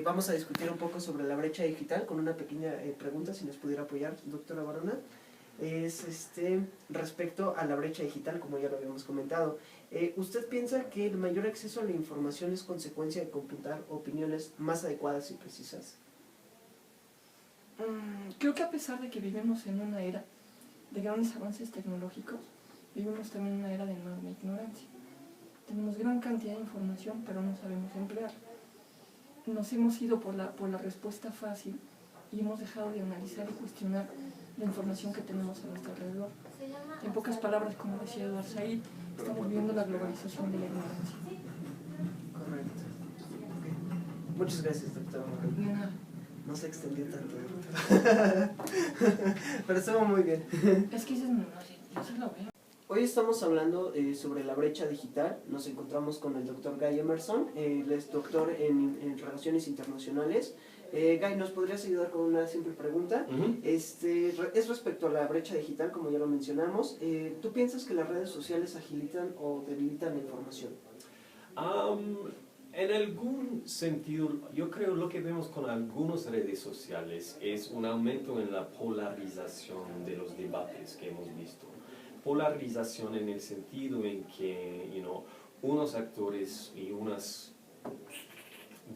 vamos a discutir un poco sobre la brecha digital con una pequeña pregunta, si nos pudiera apoyar, doctora Barona. Es respecto a la brecha digital, como ya lo habíamos comentado. ¿Usted piensa que el mayor acceso a la información es consecuencia de computar opiniones más adecuadas y precisas? Creo que a pesar de que vivimos en una era de grandes avances tecnológicos, vivimos también en una era de enorme ignorancia. Tenemos gran cantidad de información, pero no sabemos emplearla. Nos hemos ido por la respuesta fácil y hemos dejado de analizar y cuestionar la información que tenemos a nuestro alrededor. En pocas palabras, como decía Eduard Said, estamos viviendo la globalización de la ignorancia. Correcto. Okay. Muchas gracias, doctor. No se extendió tanto. Pero estuvo muy bien. Es que eso lo veo. Hoy estamos hablando sobre la brecha digital. Nos encontramos con el doctor Guy Emerson. Él es doctor en Relaciones Internacionales. Guy, ¿nos podrías ayudar con una simple pregunta? Es respecto a la brecha digital, como ya lo mencionamos. ¿Tú piensas que las redes sociales agilitan o debilitan la información? En algún sentido, yo creo lo que vemos con algunas redes sociales es un aumento en la polarización de los debates que hemos visto. Polarización en el sentido en que unos actores y unos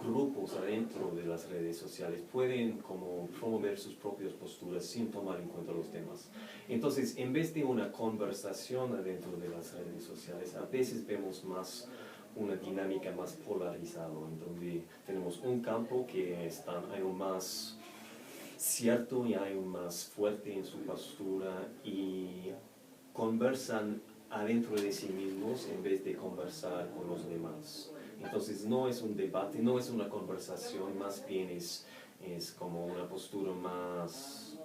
grupos adentro de las redes sociales pueden como promover sus propias posturas sin tomar en cuenta los demás. Entonces, en vez de una conversación adentro de las redes sociales, a veces vemos más una dinámica más polarizada, en donde tenemos un campo que hay un más cierto y hay un más fuerte en su postura y conversan adentro de sí mismos en vez de conversar con los demás. Entonces no es un debate, no es una conversación, más bien es como una postura más,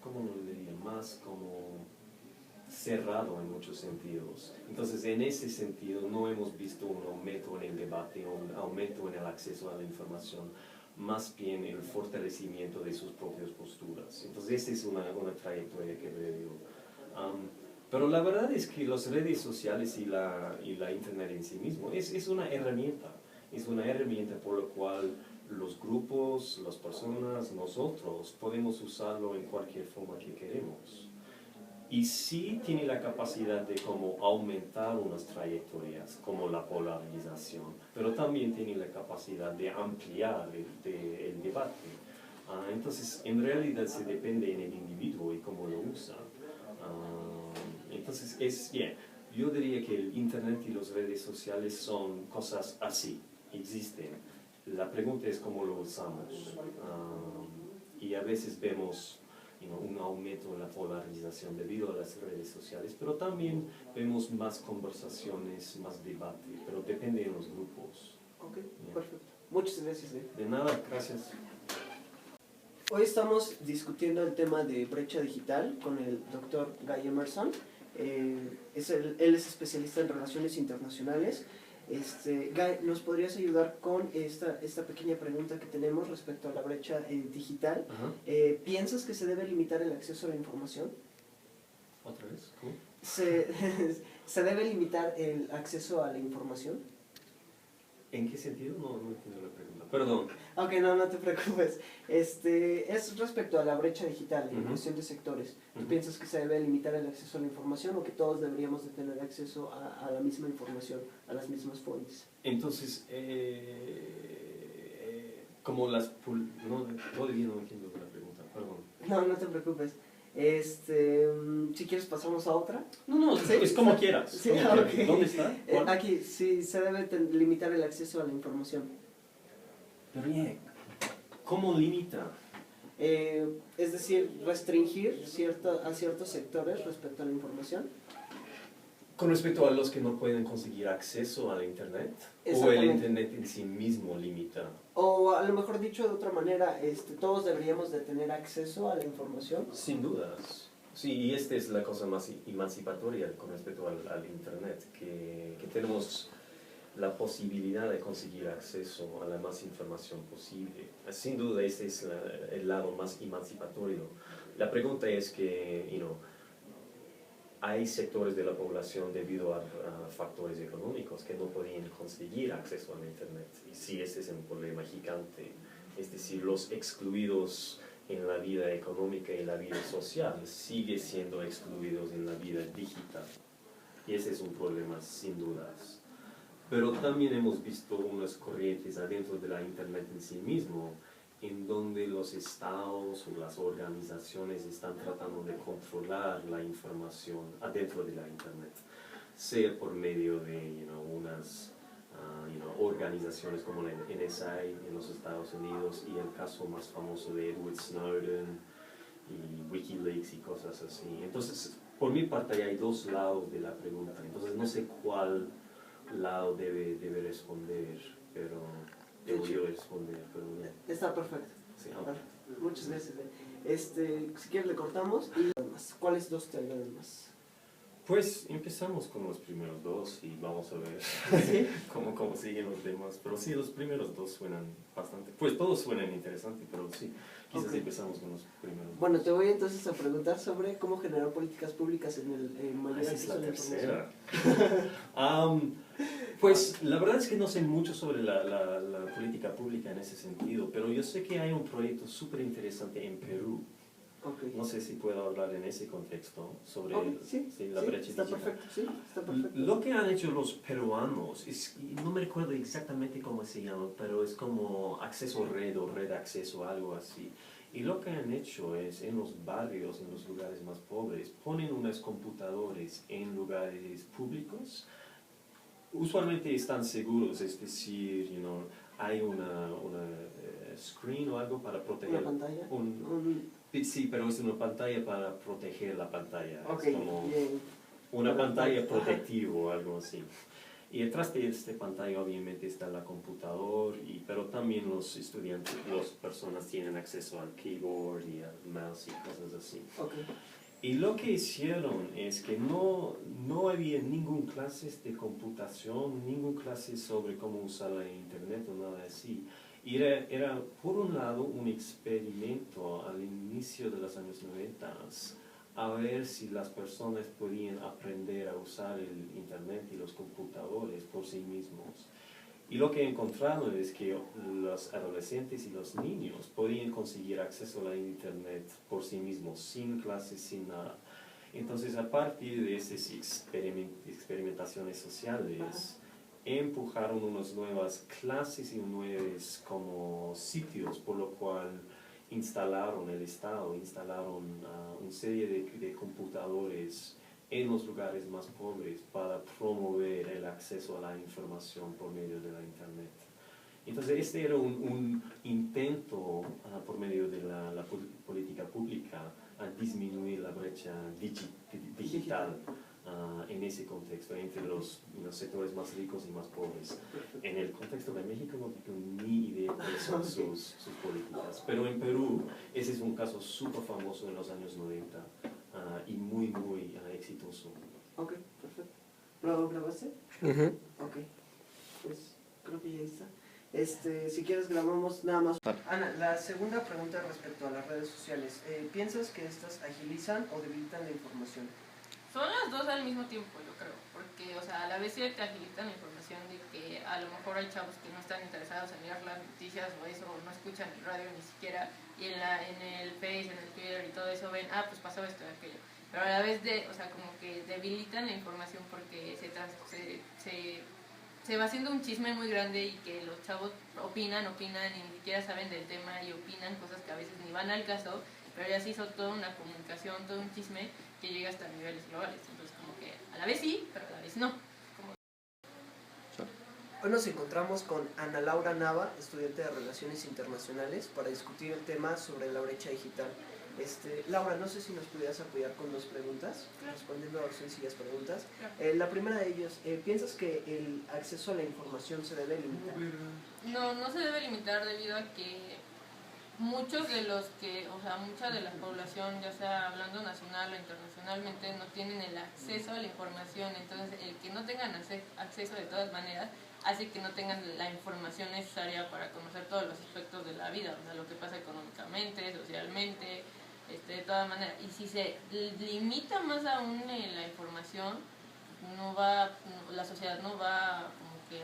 ¿cómo lo diría? Más como cerrado en muchos sentidos. Entonces, en ese sentido, no hemos visto un aumento en el debate, un aumento en el acceso a la información, más bien el fortalecimiento de sus propias posturas. Entonces, esa es una trayectoria que veo. Pero la verdad es que las redes sociales y la Internet en sí mismo es una herramienta. Es una herramienta por la cual los grupos, las personas, nosotros podemos usarlo en cualquier forma que queremos. Y sí tiene la capacidad de como aumentar unas trayectorias, como la polarización, pero también tiene la capacidad de ampliar el debate. Entonces, en realidad se depende en el individuo y cómo lo usa. Entonces, yo diría que el Internet y las redes sociales son cosas así, existen. La pregunta es cómo lo usamos. Y a veces vemos un aumento en la polarización debido a las redes sociales, pero también vemos más conversaciones, más debate, pero depende de los grupos. Ok, perfecto. Muchas gracias. De nada, gracias. Hoy estamos discutiendo el tema de brecha digital con el doctor Guy Emerson. Él es especialista en relaciones internacionales. Guy, ¿nos podrías ayudar con esta pequeña pregunta que tenemos respecto a la brecha digital? ¿Piensas que se debe limitar el acceso a la información? ¿Otra vez? ¿Cómo? ¿Se debe limitar el acceso a la información? ¿En qué sentido? No entiendo la pregunta. Perdón. Ok, no te preocupes. Es respecto a la brecha digital en cuestión de sectores. ¿Tú piensas que se debe limitar el acceso a la información o que todos deberíamos de tener acceso a la misma información, a las mismas fuentes? Entonces, como todavía no entiendo la pregunta, perdón. No te preocupes. Si quieres pasamos a otra. No, ¿sí? Es como quieras. Sí, como okay. ¿Dónde está? Aquí, sí, se debe limitar el acceso a la información. Pero ¿cómo limita? Es decir, restringir a ciertos sectores respecto a la información. ¿Con respecto a los que no pueden conseguir acceso al Internet? ¿O el Internet en sí mismo limita? O a lo mejor dicho de otra manera, todos deberíamos de tener acceso a la información. Sin dudas. Sí, y esta es la cosa más emancipatoria con respecto al Internet, que tenemos la posibilidad de conseguir acceso a la más información posible. Sin duda, este es el lado más emancipatorio. La pregunta es que, hay sectores de la población debido a factores económicos que no podían conseguir acceso a la Internet. Y sí, ese es un problema gigante. Es decir, los excluidos en la vida económica y la vida social siguen siendo excluidos en la vida digital. Y ese es un problema sin dudas. Pero también hemos visto unas corrientes adentro de la Internet en sí mismo, en donde los estados o las organizaciones están tratando de controlar la información adentro de la Internet, sea por medio de unas organizaciones como la NSA en los Estados Unidos y el caso más famoso de Edward Snowden y WikiLeaks y cosas así. Entonces, por mi parte hay dos lados de la pregunta, entonces no sé cuál lado debe responder, pero debo yo responder, pero bien. Está perfecto. Sí, Vale, muchas gracias. Si quieres le cortamos y ¿cuáles dos te agradan más? Pues empezamos con los primeros dos y vamos a ver ¿Sí? cómo siguen los demás. Pero sí, los primeros dos suenan bastante, pues todos suenan interesantes, pero sí, quizás empezamos con los primeros Bueno, dos. te voy entonces a preguntar sobre cómo generar políticas públicas en el mayor Esa es acceso a la la información. tercera. Pues la verdad es que no sé mucho sobre la política pública en ese sentido, pero yo sé que hay un proyecto súper interesante en Perú. Okay. No sé si puedo hablar en ese contexto sobre Sí, la brecha está digital. perfecto, sí, está perfecto. Lo que han hecho los peruanos, no me recuerdo exactamente cómo se llama, pero es como acceso red o red acceso, algo así. Y lo que han hecho es, en los barrios, en los lugares más pobres, ponen unos computadores en lugares públicos. Usualmente están seguros, es decir, hay una screen o algo para proteger. ¿Una pantalla? Sí, pero es una pantalla para proteger la pantalla. Ok, Es como bien. una pantalla protectiva o algo así. Y detrás de esta pantalla obviamente está la computadora, pero también los estudiantes, las personas tienen acceso al keyboard y al mouse y cosas así. Okay. Y lo que hicieron es que no había ninguna clase de computación, ninguna clase sobre cómo usar la internet o nada así. Y era por un lado un experimento al inicio de los años 90 a ver si las personas podían aprender a usar el internet y los computadores por sí mismos. Y lo que encontraron es que los adolescentes y los niños podían conseguir acceso a la internet por sí mismos, sin clases, sin nada. Entonces, a partir de esas experimentaciones sociales, empujaron unas nuevas clases y nuevos como sitios, por lo cual instalaron una serie de computadores en los lugares más pobres para promover el acceso a la información por medio de la internet. Entonces este era un intento por medio de la política pública a disminuir la brecha digital en ese contexto, entre los sectores más ricos y más pobres. En el contexto de México no tengo ni idea de son sus políticas, pero en Perú ese es un caso súper famoso en los años 90 y muy exitoso. Ok, perfecto. ¿Lo grabaste? Ok, pues creo que ya está. Si quieres grabamos nada más. Ana, la segunda pregunta respecto a las redes sociales. ¿Piensas que estas agilizan o debilitan la información? Son las dos al mismo tiempo, yo creo, porque, o sea, a la vez sí te agilitan la información de que a lo mejor hay chavos que no están interesados en leer las noticias o eso, o no escuchan el radio ni siquiera, y en el Face, en el Twitter y todo eso ven, pues pasó esto y aquello. Pero a la vez o sea, como que debilitan la información porque se va haciendo un chisme muy grande y que los chavos opinan y ni siquiera saben del tema y opinan cosas que a veces ni van al caso, pero ya se hizo toda una comunicación, todo un chisme que llega hasta niveles globales. Entonces como que a la vez sí, pero a la vez no. Hoy nos encontramos con Ana Laura Nava, estudiante de Relaciones Internacionales, para discutir el tema sobre la brecha digital. Laura, no sé si nos pudieras apoyar con dos preguntas, respondiendo a dos sencillas preguntas. La primera de ellas, ¿piensas que el acceso a la información se debe limitar? No se debe limitar debido a que muchos de los que, o sea, mucha de la población, ya sea hablando nacional o internacionalmente, no tienen el acceso a la información. Entonces, el que no tengan acceso de todas maneras hace que no tengan la información necesaria para conocer todos los aspectos de la vida, o sea, lo que pasa económicamente, socialmente, de todas maneras. Y si se limita más aún la información, la sociedad no va como que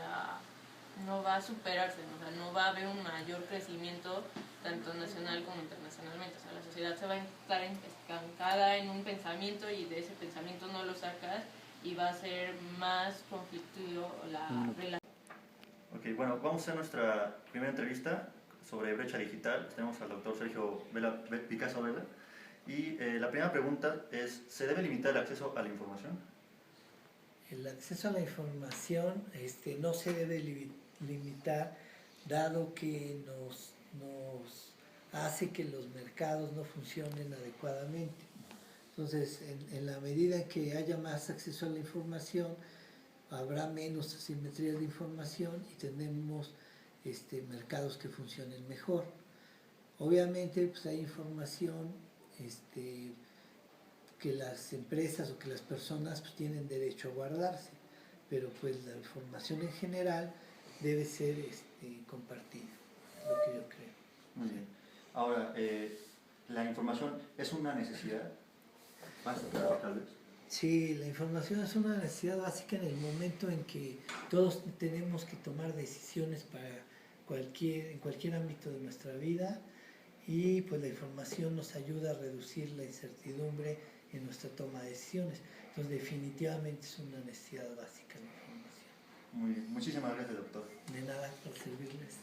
no va a superarse, ¿no? O sea, no va a haber un mayor crecimiento tanto nacional como internacionalmente. O sea, la sociedad se va a estar estancada en un pensamiento y de ese pensamiento no lo sacas y va a ser más conflictivo la relación. Ok, bueno, vamos a hacer nuestra primera entrevista sobre brecha digital. Tenemos al doctor Sergio Picasso Vela. Y la primera pregunta es, ¿se debe limitar el acceso a la información? El acceso a la información no se debe limitar, dado que nos hace que los mercados no funcionen adecuadamente. Entonces, en la medida en que haya más acceso a la información, habrá menos asimetrías de información y tendremos mercados que funcionen mejor. Obviamente, pues hay información que las empresas o que las personas pues, tienen derecho a guardarse, pero pues la información en general debe ser compartida, es lo que yo creo. Muy bien. Ahora, ¿la información es una necesidad básica, tal vez? Sí, la información es una necesidad básica en el momento en que todos tenemos que tomar decisiones en cualquier ámbito de nuestra vida, y pues la información nos ayuda a reducir la incertidumbre en nuestra toma de decisiones. Entonces definitivamente es una necesidad básica la información. Muy bien. Muchísimas gracias, doctor. De nada, por servirles.